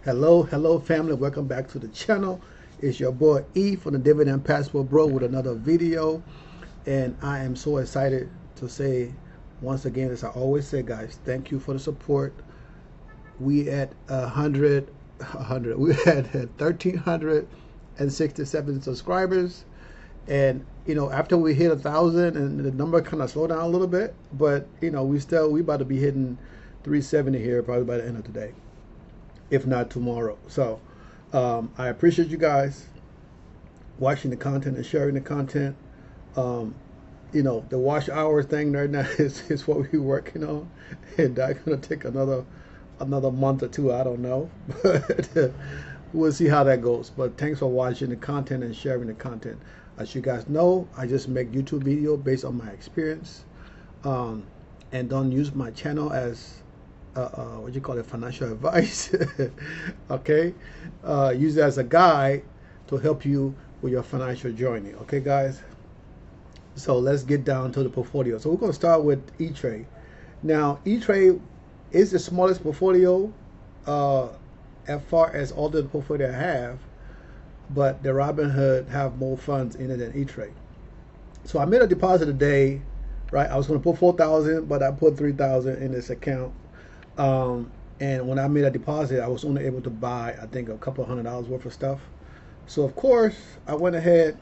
Hello family, welcome back to the channel. It's your boy E from the Dividend Passport Bro with another video. And I am so excited to say once again, as I always say, guys, thank you for the support. We at 100, we had 1,367 subscribers. And after we hit 1,000 and the number kind of slowed down a little bit, but we about to be hitting 370 here probably by the end of today, if not tomorrow. So I appreciate you guys watching the content and sharing the content. The watch hour thing right now is what we're working on, and that's gonna take another month or two. I don't know, but we'll see how that goes. But thanks for watching the content and sharing the content. As you guys know, I just make YouTube video based on my experience, and don't use my channel as what you call it, financial advice. Okay, use it as a guide to help you with your financial journey. Okay, guys. So let's get down to the portfolio. So we're going to start with E-Trade. Now, E-Trade is the smallest portfolio as far as all the portfolio I have, but the Robinhood have more funds in it than E-Trade. So I made a deposit today, right? I was going to put 4,000, but I put 3,000 in this account. And when I made a deposit, I was only able to buy, I think, a couple $100 worth of stuff. So of course, I went ahead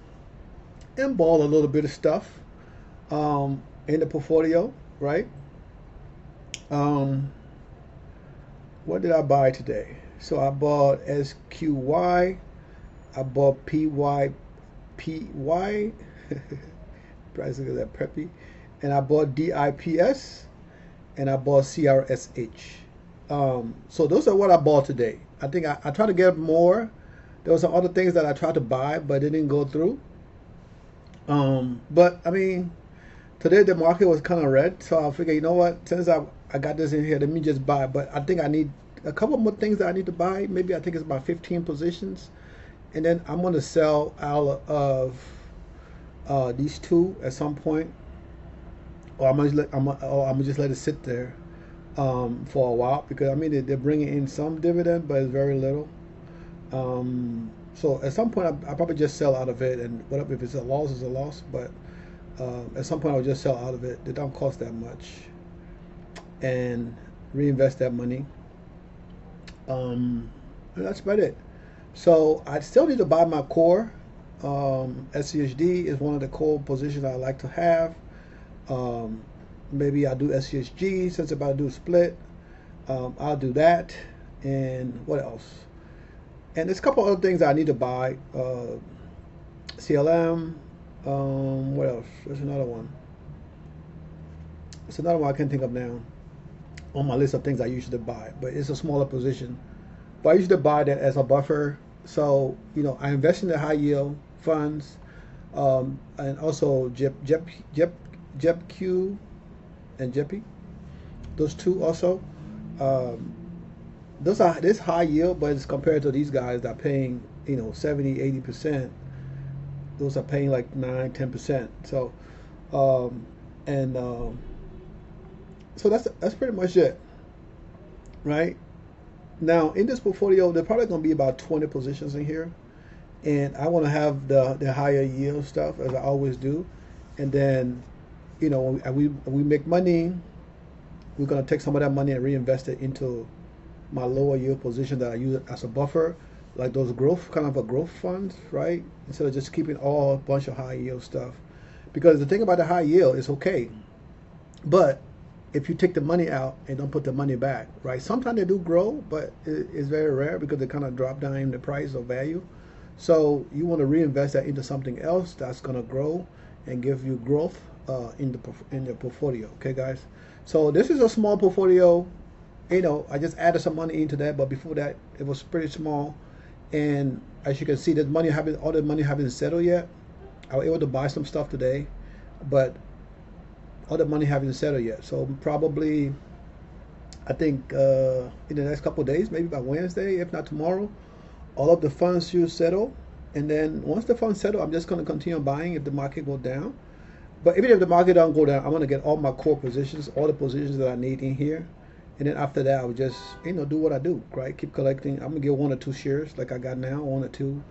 and bought a little bit of stuff in the portfolio, right? What did I buy today? So I bought SQY, I bought PYPY, price of that preppy, and I bought DIPS, and I bought CRSH. So those are what I bought today. I think I tried to get more. There were some other things that I tried to buy, but it didn't go through. But I mean, today the market was kind of red, so I figured, you know what, since I got this in here, let me just buy. But I think I need a couple more things that I need to buy. Maybe I think it's about 15 positions, and then I'm going to sell out of these two at some point, or I'm gonna just let it sit there for a while, because I mean they're bringing in some dividend, but it's very little. So at some point I'll probably just sell out of it, and whatever, if it's a loss, it's a loss. But at some point I'll just sell out of it. They don't cost that much, and reinvest that money. And that's about it. So I still need to buy my core. SCHD is one of the core positions I like to have. Maybe I'll do SCHG since I'm about to do a split. I'll do that. And what else? And there's a couple other things I need to buy. CLM. What else? There's another one. It's another one I can't think of now on my list of things I usually buy, but it's a smaller position. But I usually buy that as a buffer. So I invest in the high yield funds, and also JEPQ and JEPI. Those two also. This high yield, but it's compared to these guys that are paying 70-80%. Those are paying like 9-10%. So so that's pretty much it, right? Now in this portfolio, there's probably going to be about 20 positions in here, and I want to have the higher yield stuff, as I always do. And then when we make money, we're going to take some of that money and reinvest it into my lower yield position that I use as a buffer, like those kind of growth funds, right? Instead of just keeping a bunch of high yield stuff. Because the thing about the high yield is okay, but if you take the money out and don't put the money back, right? Sometimes they do grow, but it's very rare because they kind of drop down in the price or value. So you want to reinvest that into something else that's going to grow and give you growth in the portfolio. Okay, guys. So this is a small portfolio. I just added some money into that, but before that, it was pretty small. And as you can see, all the money haven't settled yet. I was able to buy some stuff today, but all the money haven't settled yet. So probably, I think in the next couple of days, maybe by Wednesday, if not tomorrow, all of the funds should settle. And then once the funds settle, I'm just going to continue buying if the market goes down. But even if the market don't go down, I'm going to get all my core positions, all the positions that I need in here, And then after that, I would just, do what I do, right? Keep collecting. I'm gonna get 1 or 2 shares like I got now, 1 or 2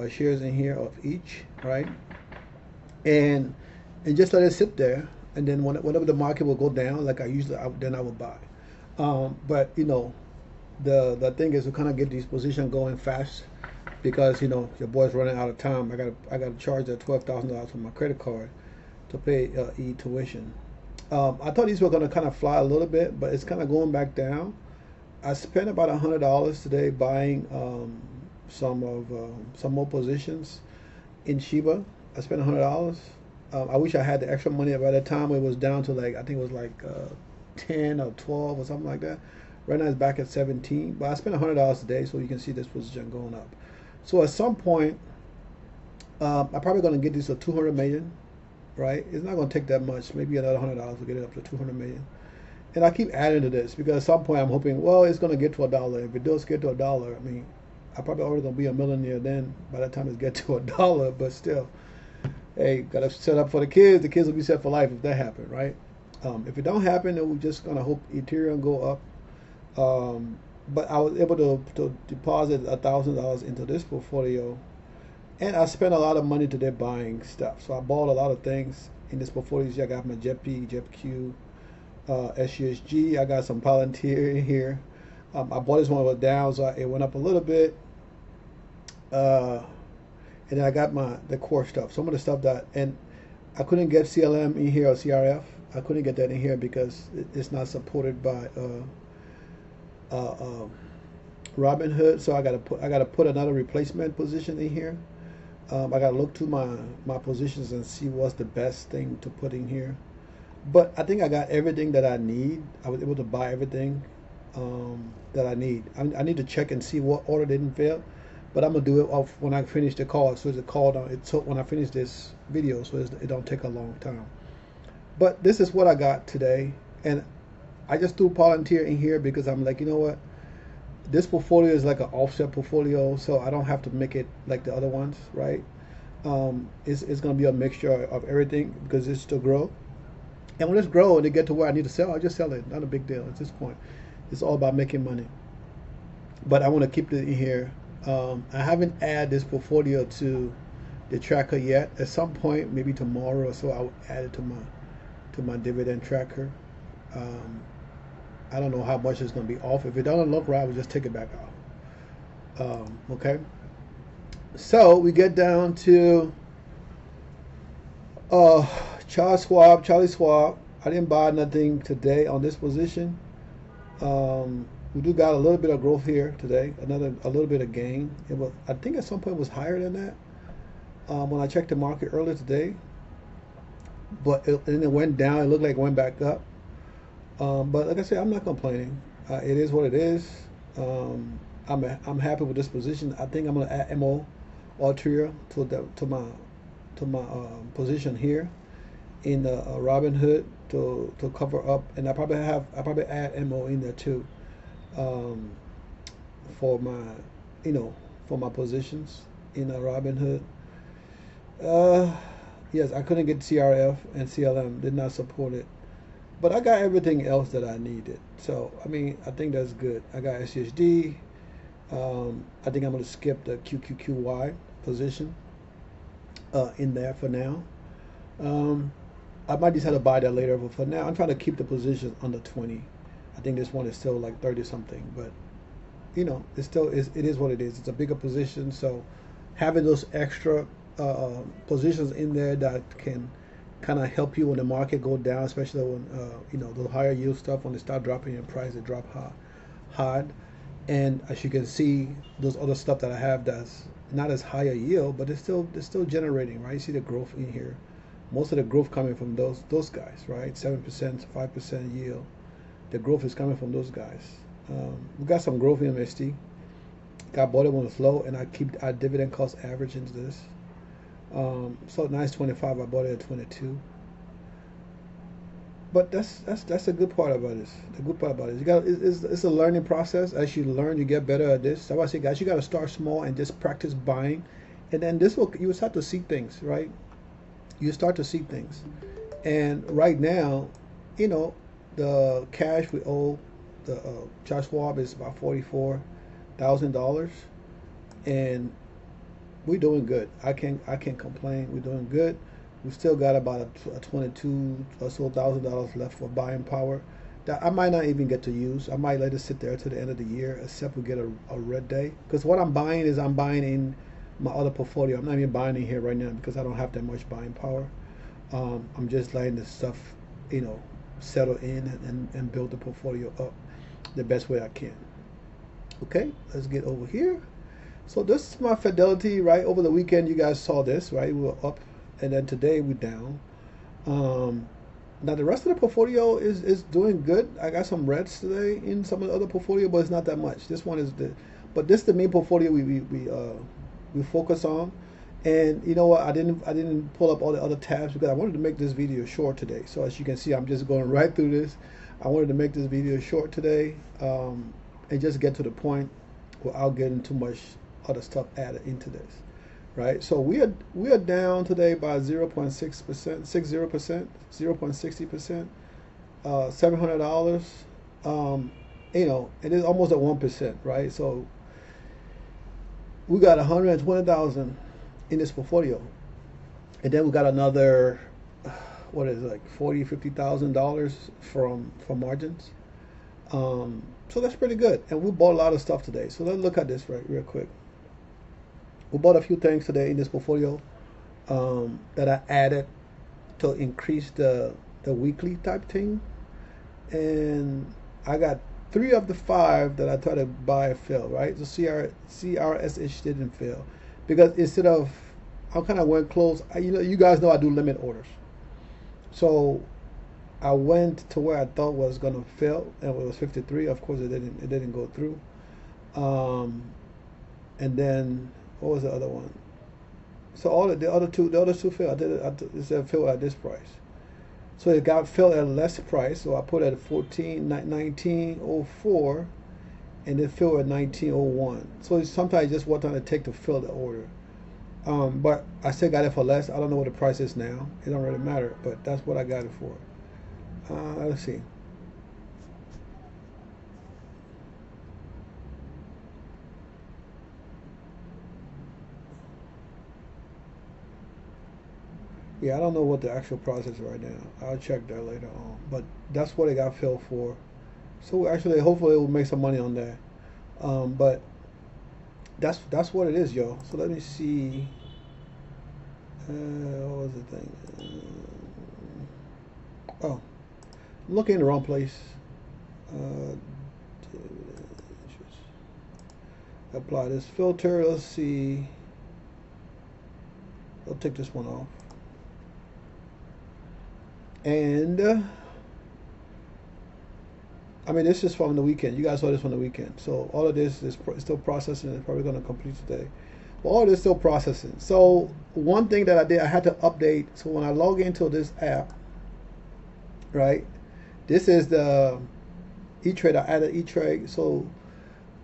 shares in here of each, right? And just let it sit there. And then whenever the market will go down, like then I will buy. But the thing is to kind of get these positions going fast because your boy's running out of time. I got to charge that $12,000 from my credit card to pay tuition. I thought these were going to kind of fly a little bit, but it's kind of going back down. I spent about $100 today buying some more positions in Shiba. I spent $100. I wish I had the extra money. By the time it was down to I think it was 10 or 12 or something like that. Right now it's back at 17, but I spent $100 today, so you can see this position going up. So at some point, I'm probably going to get this to 200 million, right? It's not going to take that much, maybe another $100 to get it up to 200 million. And I keep adding to this because at some point I'm hoping, well, it's going to get to $1. If it does get to $1, I mean, I'm probably already going to be a millionaire then by the time it gets to $1, but still, hey, got to set up for the kids. The kids will be set for life if that happens, right? If it don't happen, then we're just going to hope Ethereum go up. But I was able to deposit $1,000 into this portfolio, and I spent a lot of money today buying stuff. So I bought a lot of things in this portfolio. I got my JEP, JEPQ, SGSG. I got some Palantir in here. I bought this one was down, so it went up a little bit. And then I got the core stuff. Some of the stuff and I couldn't get CLM in here or CRF. I couldn't get that in here because it's not supported by Robinhood. So I gotta put another replacement position in here. I gotta look to my positions and see what's the best thing to put in here. But I think I got everything that I need. I was able to buy everything that I need. I need to check and see what order didn't fail. But I'm gonna do it off when I finish the call. So it's a call down. It's when I finish this video, so it don't take a long time. But this is what I got today, and I just threw Palantir in here because I'm like, you know what? This portfolio is like an offset portfolio, so I don't have to make it like the other ones, right? It's gonna be a mixture of everything because it's to grow. And when it's grow and it get to where I need to sell, I just sell it. Not a big deal at this point. It's all about making money. But I want to keep it in here. I haven't added this portfolio to the tracker yet. At some point, maybe tomorrow or so, I will add it to my dividend tracker. I don't know how much it's going to be off. If it doesn't look right, I will just take it back off. Okay. So we get down to Charlie Schwab. I didn't buy nothing today on this position. We do got a little bit of growth here today. A little bit of gain. I think at some point it was higher than that when I checked the market earlier today. But and it went down. It looked like it went back up. But like I said, I'm not complaining. It is what it is. I'm happy with this position. I think I'm going to add MO Altria to my position here in the Robinhood to cover up, and I probably add MO in there too for my positions in Robinhood. Yes, I couldn't get CRF and CLM, did not support it. But I got everything else that I needed. So, I mean, I think that's good. I got SCHD. I think I'm going to skip the QQQY position in there for now. I might decide to buy that later, but for now, I'm trying to keep the position under 20. I think this one is still like 30 something, but it is what it is. It's a bigger position, so having those extra positions in there that can kind of help you when the market go down, especially when the higher yield stuff, when they start dropping in price, they drop hard. And as you can see, those other stuff that I have that's not as high a yield, but it's still generating, right? You see the growth in here. Most of the growth coming from those guys, right? 7%, 5% yield. The growth is coming from those guys. We got some growth in MST. Got bought it when it's low, and I keep our dividend cost average into this. So nice 25. I bought it at 22. But that's the good part about this. The good part about it, it's a learning process. As you learn, you get better at this. So I say, guys, you got to start small and just practice buying, and then you will start to see things, right? You start to see things, and right now, the cash we owe the Charles Schwab is about $44,000, and we're doing good. I can't complain. We're doing good. We still got about a 22 or so $1,000 left for buying power that I might not even get to use. I might let it sit there to the end of the year, except we get a red day. Because what I'm buying is I'm buying in my other portfolio. I'm not even buying in here right now because I don't have that much buying power. I'm just letting this stuff, settle in and build the portfolio up the best way I can. Okay, let's get over here. So this is my Fidelity, right? Over the weekend, you guys saw this, right? We were up, and then today we're down. Now the rest of the portfolio is doing good. I got some reds today in some of the other portfolio, but it's not that much. This one is but this is the main portfolio we focus on. And you know what? I didn't pull up all the other tabs because I wanted to make this video short today. So as you can see, I'm just going right through this. I wanted to make this video short today, and just get to the point without getting too much other stuff added into this, right? So we are down today by 0.6%, 0.60%, $700. It is almost at 1%, right? So we got 120,000 in this portfolio, and then we got another what is it, like $50,000 from margins. So that's pretty good, and we bought a lot of stuff today. So let's look at this real quick. We bought a few things today in this portfolio that I added to increase the weekly type thing, and I got 3 of the 5 that I tried to buy failed, right? So CRSH didn't fail because instead of, I kind of went close. You guys know I do limit orders, so I went to where I thought was gonna fail, and it was 53. Of course, it didn't go through. And then what was the other one? So all the other two failed. It said failed at this price. So it got filled at a less price. So I put it at 1904, and it filled at 1901. So sometimes just what time it take to fill the order. But I still got it for less. I don't know what the price is now. It don't really matter, but that's what I got it for. Let's see. Yeah, I don't know what the actual price is right now. I'll check that later on. But that's what it got filled for. So actually, hopefully, it will make some money on that. But that's what it is, yo. So let me see. What was the thing? Oh, I'm looking in the wrong place. Apply this filter. Let's see. I'll take this one off. And I mean, this is from the weekend. You guys saw this from the weekend. So all of this is still processing. It's probably going to complete today. But all of this is still processing. So one thing that I did, I had to update. So when I log into this app, right, this is the E-Trade. I added E-Trade. So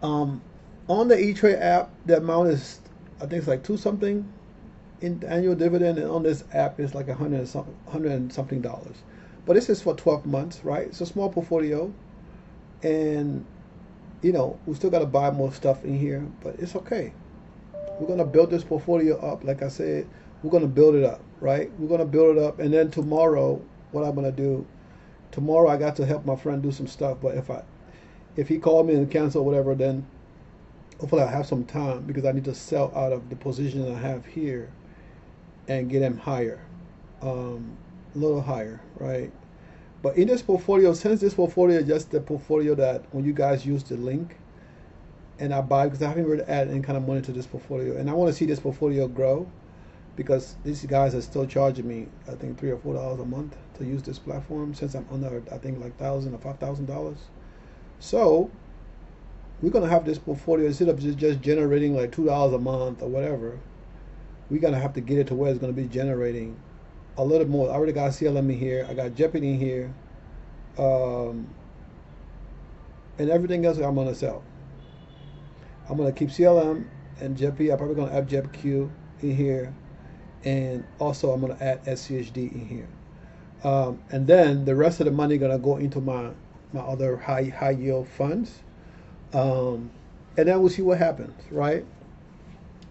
on the E-Trade app, the amount is, I think it's like 2 something in the annual dividend, and on this app is like $100 and something. But this is for 12 months, right? It's a small portfolio, and we still got to buy more stuff in here, but it's okay. We're gonna build this portfolio up. Like I said, we're gonna build it up, right? We're gonna build it up, and then tomorrow, what I'm gonna do? Tomorrow, I got to help my friend do some stuff, but if he called me and cancel whatever, then hopefully I have some time because I need to sell out of the position I have here and get them higher, a little higher, right? But in this portfolio, since this portfolio is just the portfolio that when you guys use the link and I buy, because I haven't really added any kind of money to this portfolio, and I want to see this portfolio grow because these guys are still charging me, I think $3 or $4 a month to use this platform since I'm under, I think, like $1,000 or $5,000. So we're gonna have this portfolio, instead of just generating like $2 a month or whatever, we're gonna have to get it to where it's gonna be generating a little more. I already got CLM in here, I got Jeopardy in here, and everything else I'm gonna sell. I'm gonna keep CLM and Jeopardy. I'm probably gonna add JepQ in here, and also I'm gonna add SCHD in here. And then the rest of the money gonna go into my my other high yield funds, and then we'll see what happens, right?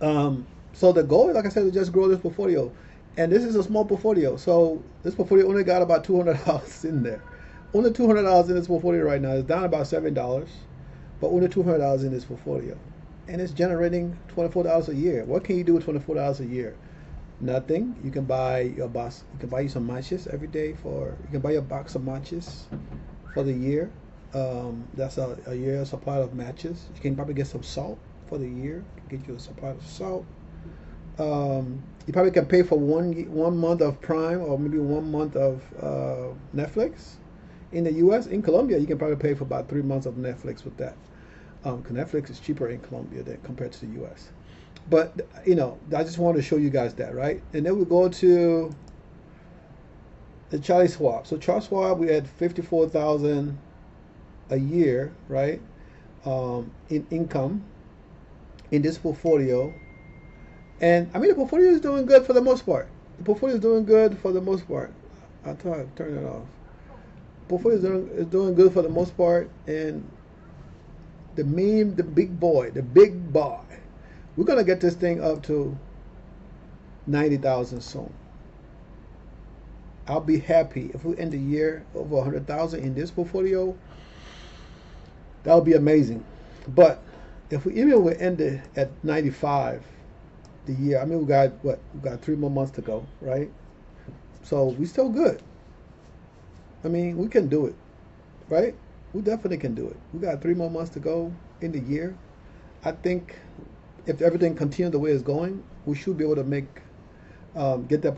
So the goal, like I said, is just grow this portfolio, and this is a small portfolio. So this portfolio only got about $200 in there. Only $200 in this portfolio right now. It's down about $7, but only $200 in this portfolio, and it's generating $24 a year. What can you do with $24 a year? Nothing. You can buy your box. You can buy you some matches every day for. You can buy a box of matches for the year. That's a year supply of matches. You can probably get some salt for the year. Get you a supply of salt. You probably can pay for one month of Prime or maybe 1 month of Netflix. In the U.S., in Colombia, you can probably pay for about 3 months of Netflix with that. Because Netflix is cheaper in Colombia than compared to the U.S. But I just wanted to show you guys that, right? And then we go to the Charlie Schwab. So Charlie Schwab, we had 54,000 a year, right? In income in this portfolio. And I mean, the portfolio is doing good for the most part. The portfolio is doing good for the most part. I'll turn it off. Portfolio is doing good for the most part. And the big boy, we're gonna get this thing up to 90,000 soon. I'll be happy if we end the year over 100,000 in this portfolio. That would be amazing. But if we end it at 95 the year, I mean, we got 3 more months to go, right? So we still good. I mean, we can do it, right? We definitely can do it. We got 3 more months to go in the year. I think if everything continues the way it's going, we should be able to get this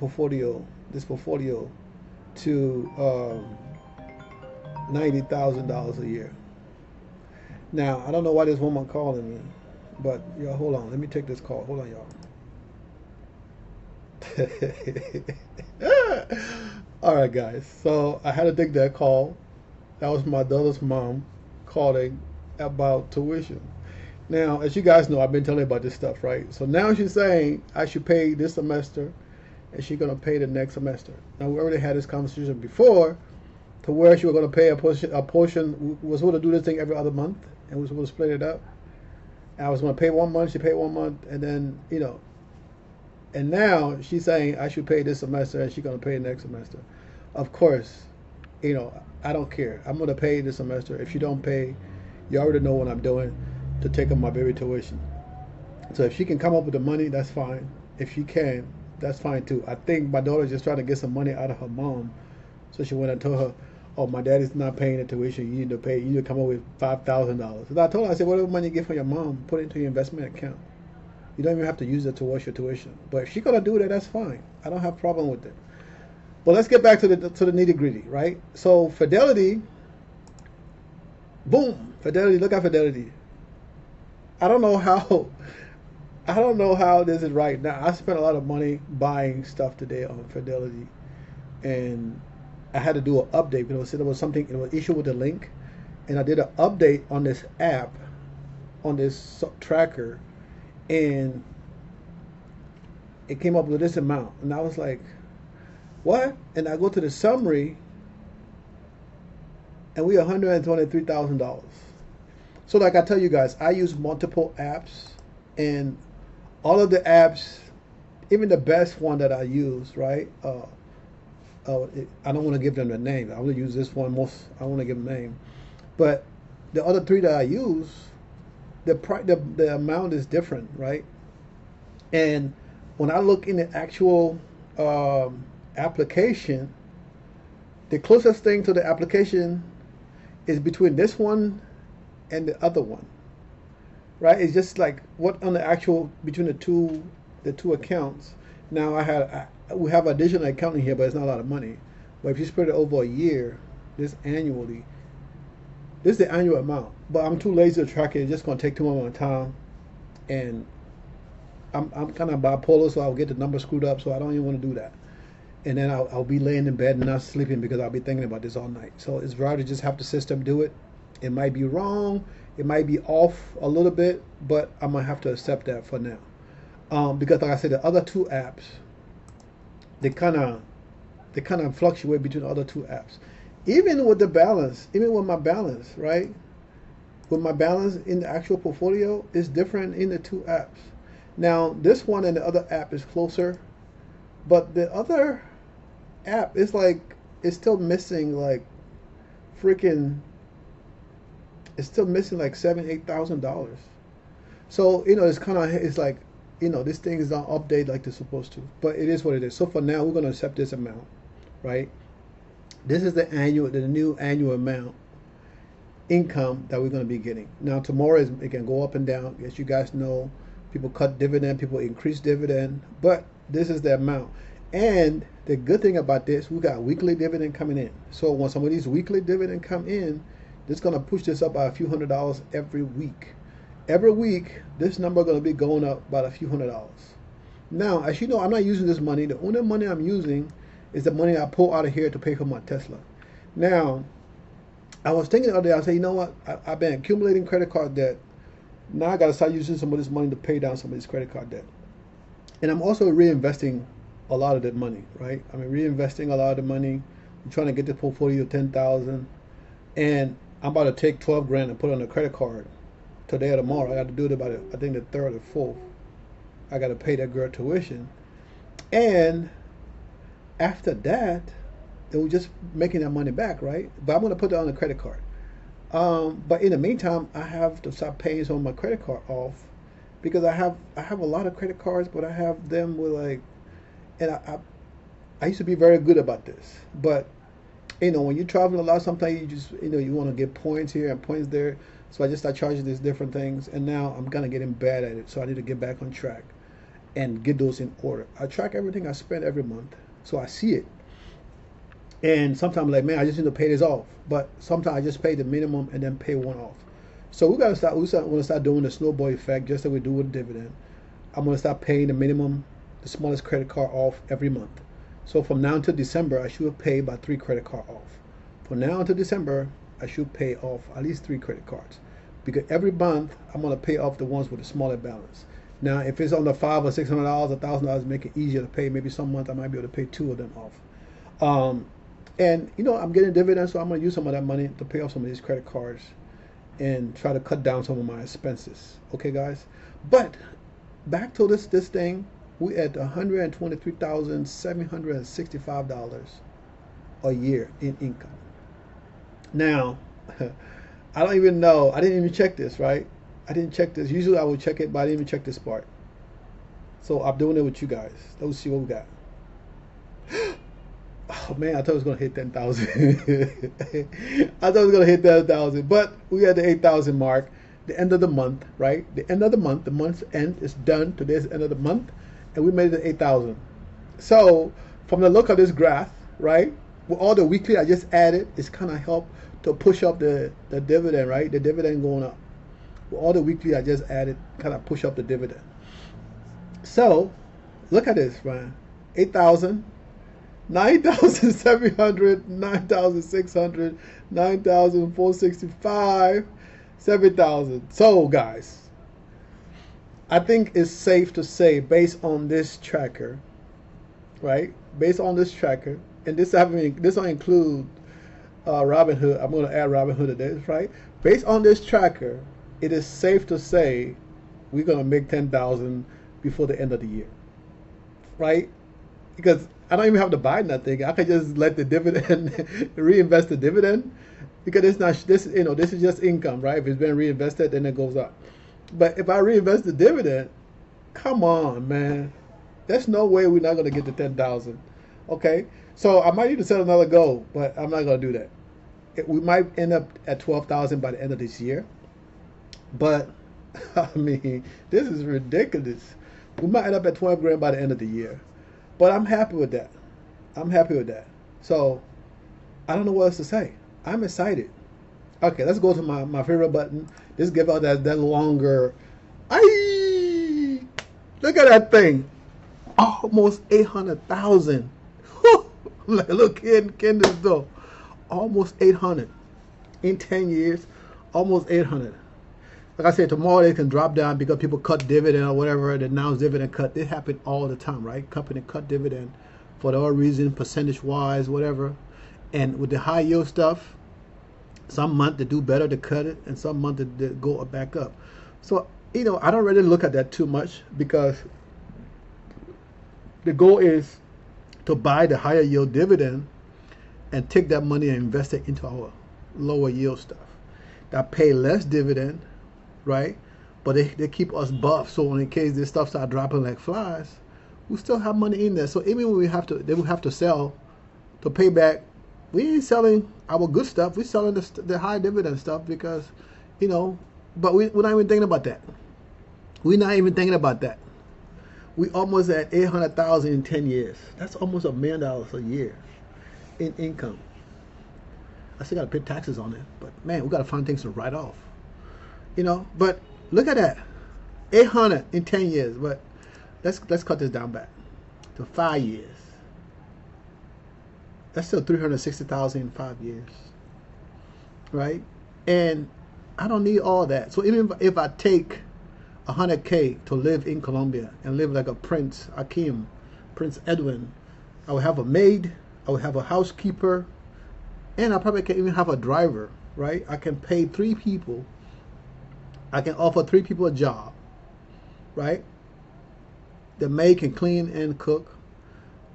portfolio to $90,000 a year. Now, I don't know why this woman calling me, but y'all, hold on. Let me take this call. Hold on, y'all. All right, guys. So I had to take that call. That was my daughter's mom calling about tuition. Now, as you guys know, I've been telling you about this stuff, right? So now she's saying I should pay this semester, and she's gonna pay the next semester. Now we already had this conversation before, to where she was gonna pay a portion. We were supposed to do this thing every other month, and we were supposed to split it up. And I was gonna pay 1 month. She paid 1 month, and then and now she's saying I should pay this semester, and she's gonna pay the next semester. Of course, I don't care. I'm gonna pay this semester. If she don't pay, you already know what I'm doing to take up my baby tuition. So if she can come up with the money, that's fine. If she can, that's fine too. I think my daughter's just trying to get some money out of her mom. So she went and told her, oh, my daddy's not paying the tuition. You need to pay. You need to come up with $5,000. So I told her, I said, whatever money you get from your mom, put it into your investment account. You don't even have to use it towards your tuition. But if she's gonna do that, that's fine. I don't have a problem with it. But let's get back to the nitty gritty, right? So Fidelity, boom, Fidelity. Look at Fidelity. I don't know how this is right now. I spent a lot of money buying stuff today on Fidelity, and I had to do an update because there was something, it was issue with the link, and I did an update on this app, on this tracker, and it came up with this amount, and I was like, what? And I go to the summary, and we $123,000. So like I tell you guys, I use multiple apps, and all of the apps, even the best one that I use, right? I don't want to give them the name. I want to use this one most. I want to give them a name, but the other 3 that I use, the amount is different, right? And when I look in the actual application, the closest thing to the application is between this one and the other one, right? It's just like what on the actual between the two accounts. Now we have additional accounting here, but it's not a lot of money. But if you spread it over a year, this is the annual amount. But I'm too lazy to track it. It's just going to take too much time, and I'm kind of bipolar, so I'll get the number screwed up. So I don't even want to do that. And then I'll be laying in bed and not sleeping because I'll be thinking about this all night. So it's rather just have the system do it. It might be wrong, it might be off a little bit, but I'm gonna have to accept that for now. Because like I said, the other 2 apps, they kind of fluctuate between the other 2 apps. Even with the balance, even with my balance, right? With my balance in the actual portfolio is different in the two apps. Now, this one and the other app is closer, but the other app is like, it's still missing like freaking, it's still missing like $7,000, $8,000. So, it's kind of, it's like, this thing is not updated like it's supposed to, but it is what it is. So for now, we're going to accept this amount, right? This is the new annual amount income that we're going to be getting. Now, tomorrow it can go up and down. As you guys know, people cut dividend, people increase dividend, but this is the amount. And the good thing about this, we got weekly dividend coming in. So when some of these weekly dividend come in, it's going to push this up by a few $100s every week. Every week, this number is going to be going up by a few $100s. Now, as you know, I'm not using this money. The only money I'm using is the money I pull out of here to pay for my Tesla. Now, I was thinking the other day, I said, you know what? I've been accumulating credit card debt. Now I got to start using some of this money to pay down some of this credit card debt. And I'm also reinvesting a lot of that money, right? I mean, reinvesting a lot of the money. I'm trying to get the portfolio to 10,000, and I'm about to take 12 grand and put it on a credit card today or tomorrow. I got to do it about, I think, the 3rd or 4th. I got to pay that girl tuition. And after that, they were just making that money back, right? But I'm going to put that on a credit card. But in the meantime, I have to start paying some of my credit card off, because I have a lot of credit cards, but I have them with like, and I used to be very good about this, but when you're traveling a lot, sometimes you just you want to get points here and points there. So I just start charging these different things, and now I'm kind of getting bad at it. So I need to get back on track and get those in order. I track everything I spend every month, so I see it. And sometimes I'm like, man, I just need to pay this off. But sometimes I just pay the minimum and then pay one off. So we want to start doing the snowball effect, just like we do with dividend. I'm going to start paying the minimum, the smallest credit card off every month. So from now until December, I should pay about 3 credit cards off. From now until December, I should pay off at least 3 credit cards, because every month I'm going to pay off the ones with the smaller balance. Now, if it's under $500 or $600, $1,000, make it easier to pay. Maybe some month I might be able to pay 2 of them off. And I'm getting dividends, so I'm going to use some of that money to pay off some of these credit cards and try to cut down some of my expenses. Okay, guys? But back to this thing, we at $123,765 a year in income. Now, I don't even know. I didn't even check this, right? I didn't check this. Usually I would check it, but I didn't even check this part. So I'm doing it with you guys. Let's see what we got. Oh man, I thought it was gonna hit 10,000. I thought it was gonna hit 10,000, but we had the 8,000 mark. The end of the month, right? The end of the month. The month's end is done. Today's the end of the month, and we made it to 8,000. So from the look of this graph, right, with all the weekly I just added, it's kind of helped to push up the dividend, right? The dividend going up. With all the weekly I just added, kind of push up the dividend. So look at this, Ryan. 8,000. 9,700, 9,600, 9,465, 7,000. So, guys, I think it's safe to say, based on this tracker, right? Based on this tracker, and this will include Robinhood. I'm going to add Robinhood to this, right? Based on this tracker, it is safe to say we're going to make 10,000 before the end of the year, right? Because I don't even have to buy nothing. I can just let the dividend reinvest the dividend, because it's not this. This is just income, right? If it's been reinvested, then it goes up. But if I reinvest the dividend, come on, man, there's no way we're not going to get to 10,000. Okay, so I might need to set another goal, but I'm not going to do that. We might end up at 12,000 by the end of this year, but I mean, this is ridiculous. We might end up at 12 grand by the end of the year. But I'm happy with that. I'm happy with that. So I don't know what else to say. I'm excited. Okay, let's go to my favorite button. Let's give out that longer. Look at that thing. Almost 800,000. Like, look, can this go? Almost 800 in 10 years. Almost 800. Like I said, tomorrow they can drop down because people cut dividend or whatever. They announce dividend cut. It happens all the time, right? Company cut dividend for no reason, percentage wise, whatever. And with the high yield stuff, some month they do better to cut it, and some month they go back up. So I don't really look at that too much, because the goal is to buy the higher yield dividend and take that money and invest it into our lower yield stuff that pay less dividend, right? But they keep us buff, so in case this stuff start dropping like flies, we still have money in there. So even when they will have to sell to pay back, we ain't selling our good stuff. We're selling the high dividend stuff, because, but we're not even thinking about that. We're not even thinking about that. We almost at 800,000 in 10 years. That's almost $1 million a year in income. I still got to pay taxes on it, but man, we got to find things to write off. But look at that, 800 in 10 years. But let's cut this down back to 5 years. That's still 360,000 in 5 years, right? And I don't need all that. So even if I take 100K to live in Colombia and live like a Prince Akeem, Prince Edwin, I would have a maid, I would have a housekeeper, and I probably can even have a driver, right? I can pay 3 people. I can offer 3 people a job, right? The maid can clean and cook,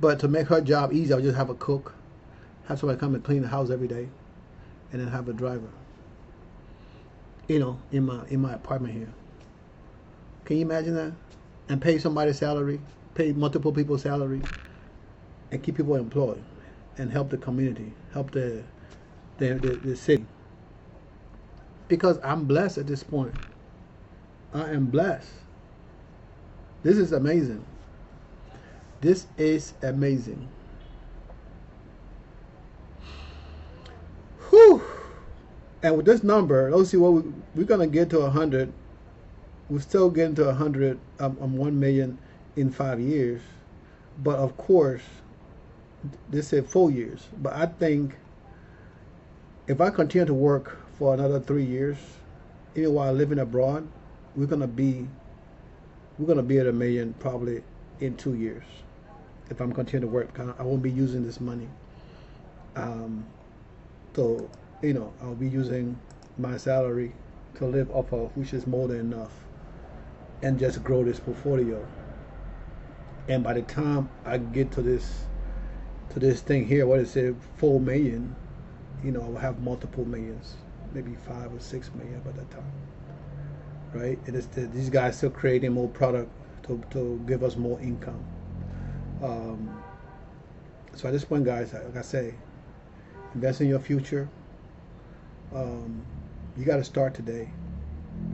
but to make her job easy, I'll just have a cook, have somebody come and clean the house every day, and then have a driver, in my apartment here. Can you imagine that? And pay somebody's salary, pay multiple people's salary, and keep people employed, and help the community, help the city. Because I'm blessed at this point. I am blessed. This is amazing. This is amazing. Whew. And with this number, let's see what we're gonna get to 100. We're still getting to 100, 1 million in 5 years. But of course, they said 4 years. But I think if I continue to work for another 3 years, even while living abroad, we're gonna be at 1 million probably in 2 years. If I'm continuing to work, I won't be using this money. So I'll be using my salary to live off of, which is more than enough, and just grow this portfolio. And by the time I get to this thing here, what is it, 4 million, I'll have multiple millions, maybe 5 or 6 million by that time, right? And these guys still creating more product to give us more income. So at this point, guys, like I say, invest in your future. You got to start today.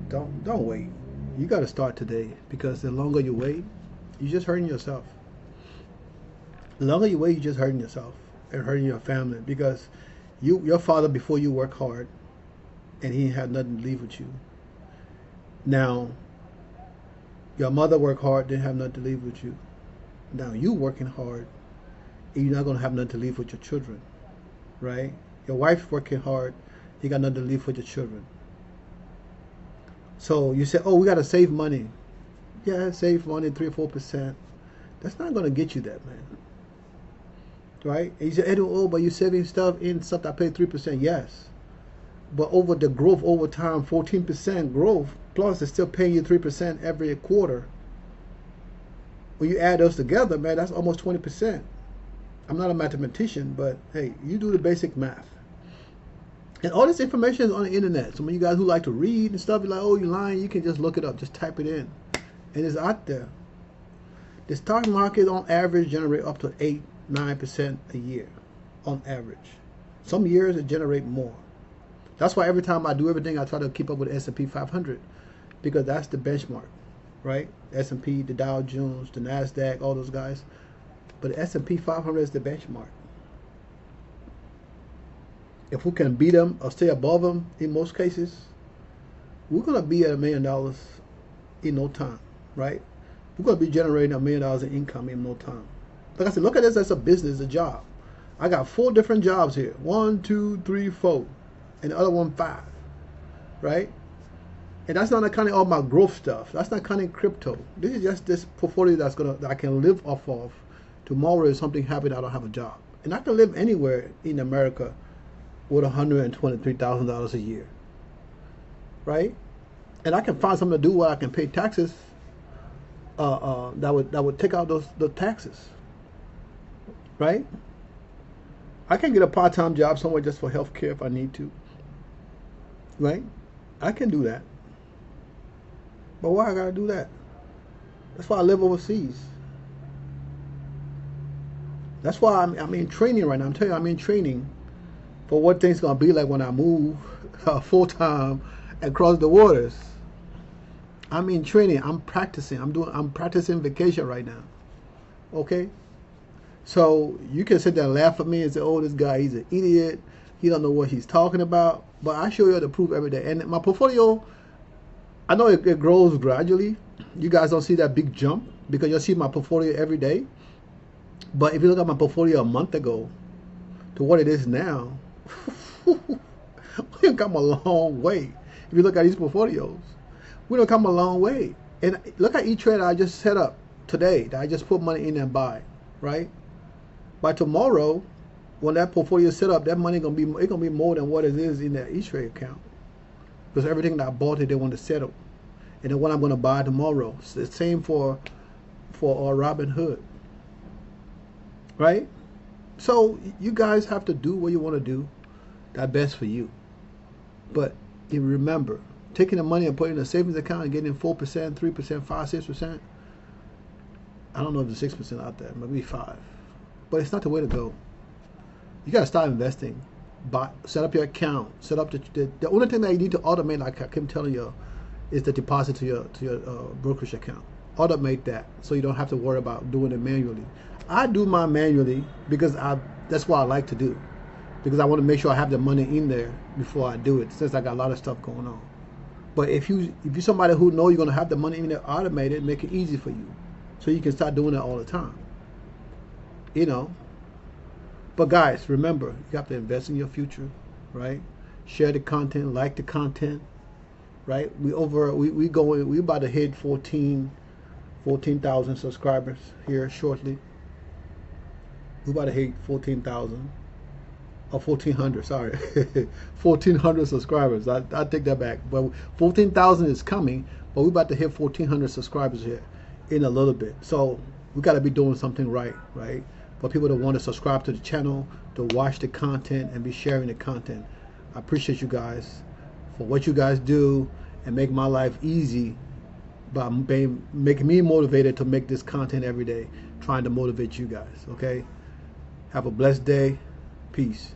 Don't wait. You got to start today, because the longer you wait, you're just hurting yourself. The longer you wait, you're just hurting yourself and hurting your family, because your father before you worked hard, and he had nothing to leave with you. Now, your mother worked hard, didn't have nothing to leave with you. Now you working hard, and you're not gonna have nothing to leave with your children, right? Your wife working hard, you got nothing to leave with your children. So you say, oh, we got to save money. Yeah, save money, 3 or 4%. That's not going to get you that, man. Right? And you say, Edwin, oh, but you're saving stuff in stuff that pay 3%. Yes. But over the growth over time, 14% growth, plus it's still paying you 3% every quarter. When you add those together, man, that's almost 20%. I'm not a mathematician, but hey, you do the basic math. And all this information is on the internet. So when you guys who like to read and stuff, you're like, oh, you're lying, you can just look it up. Just type it in. And it's out there. The stock market on average generate up to 8-9% a year on average. Some years it generate more. That's why every time I do everything, I try to keep up with the S&P 500, because that's the benchmark, right? S&P, the Dow Jones, the NASDAQ, all those guys. But the S&P 500 is the benchmark. If we can beat them or stay above them in most cases, we're going to be at $1 million in no time, right? We're going to be generating $1 million in income in no time. Like I said, look at this as a business, a job. I got 4 different jobs here. 1, 2, 3, 4. And the other one 5, right? And that's not counting all my growth stuff. That's not counting crypto. This is just this portfolio that I can live off of. Tomorrow if something happens, I don't have a job. And I can live anywhere in America with $123,000 a year, right? And I can find something to do where I can pay taxes. That would take out the taxes, right? I can get a part-time job somewhere just for health care if I need to, right? I can do that. But why I gotta do that? That's why I live overseas. That's why I'm in training right now. I'm telling you, I'm in training for what things gonna be like when I move full time across the waters. I'm in training. I'm practicing. I'm practicing vacation right now. Okay. So you can sit there and laugh at me and say, "Oh, this guy, he's an idiot. He don't know what he's talking about." But I show you the proof every day. And my portfolio, I know it grows gradually. You guys don't see that big jump because you'll see my portfolio every day. But if you look at my portfolio a month ago to what it is now, we've come a long way. If you look at these portfolios, we don't come a long way. And look at each trade I just set up today that I just put money in and buy, right? By tomorrow, when that portfolio is set up, that money gonna be more than what it is in that E-Trade account. Because everything that I bought it, they want to settle. And then what I'm gonna buy tomorrow. It's the same for Robinhood. Right? So you guys have to do what you want to do that's best for you. But you remember, taking the money and putting in a savings account and getting 4%, 3%, 5, 6%. I don't know if there's 6% out there, maybe 5. But it's not the way to go. You gotta start investing. Set up your account. Set up the only thing that you need to automate, like I keep telling you, is the deposit to your brokerage account. Automate that so you don't have to worry about doing it manually. I do mine manually because that's what I like to do, because I want to make sure I have the money in there before I do it, since I got a lot of stuff going on. But if you're somebody who knows you're going to have the money in there automated, make it easy for you so you can start doing it all the time. You know. But guys, remember, you have to invest in your future, right? Share the content, like the content, right? We about to hit 14,000 subscribers here shortly. We're about to hit 14,000 or 1,400. Sorry, 1,400 subscribers. I take that back. But 14,000 is coming. But we're about to hit 1,400 subscribers here in a little bit. So we got to be doing something right? For people that want to subscribe to the channel, to watch the content and be sharing the content. I appreciate you guys for what you guys do and make my life easy by making me motivated to make this content every day, trying to motivate you guys. Okay. Have a blessed day. Peace.